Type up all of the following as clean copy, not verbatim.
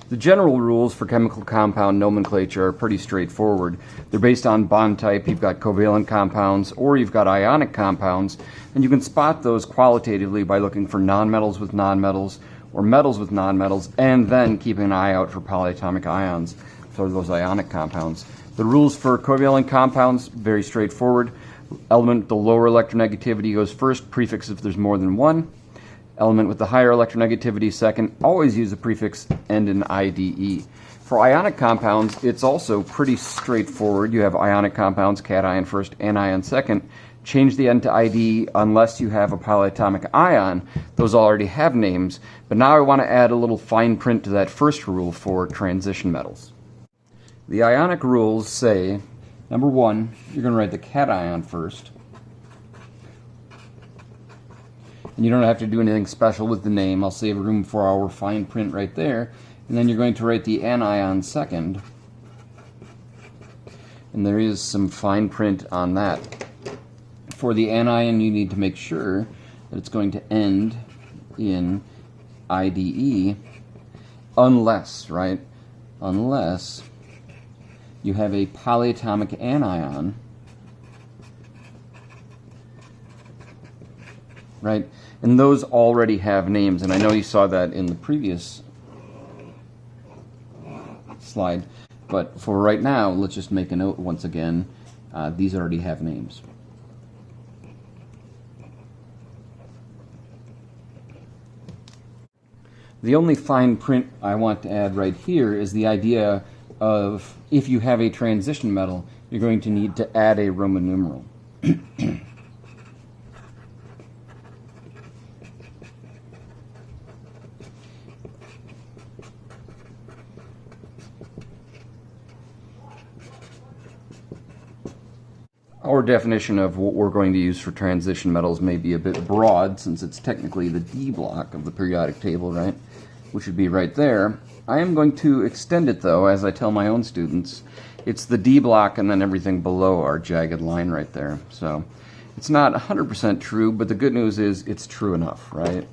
The general rules for chemical compound nomenclature are pretty straightforward. They're based on bond type. You've got covalent compounds or you've got ionic compounds, and you can spot those qualitatively by looking for nonmetals with nonmetals or metals with nonmetals, and then keeping an eye out for polyatomic ions, so those ionic compounds. The rules for covalent compounds, very straightforward. Element with the lower electronegativity goes first, prefix if there's more than one. Element with the higher electronegativity second. Always use the prefix end in IDE. For ionic compounds, it's also pretty straightforward. You have ionic compounds, cation first, anion second. Change the end to IDE unless you have a polyatomic ion. Those already have names, but now I want to add a little fine print to that first rule for transition metals. The Ionic rules say, number one, you're going to write the cation first. And you don't have to do anything special with the name. I'll save room for our fine print right there. And then you're going to write the anion second. And there is some fine print on that. For the anion, you need to make sure that it's going to end in IDE unless, right? Unless you have a polyatomic anion, right? And those already have names, and I know you saw that in the previous slide, but for right now, let's just make a note once again. These already have names. The only fine print I want to add right here is the idea of if you have a transition metal, you're going to need to add a Roman numeral. Our definition of what we're going to use for transition metals may be a bit broad, since it's technically the D block of the periodic table, right? Which would be right there. I am going to extend it, though, as I tell my own students. It's the D block and then everything below our jagged line right there. So it's not 100% true, but the good news is it's true enough, right?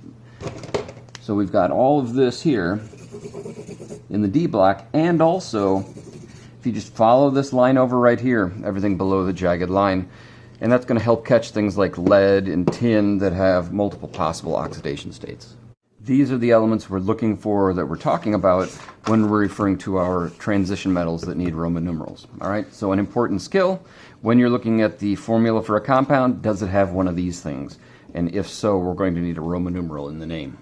So we've got all of this here in the D block, and also if you just follow this line over right here, everything below the jagged line, and that's going to help catch things like lead and tin that have multiple possible oxidation states. These are the elements we're looking for, that we're talking about when we're referring to our transition metals that need Roman numerals. All right, so an important skill when you're looking at the formula for a compound, does it have one of these things? And if so, we're going to need a Roman numeral in the name.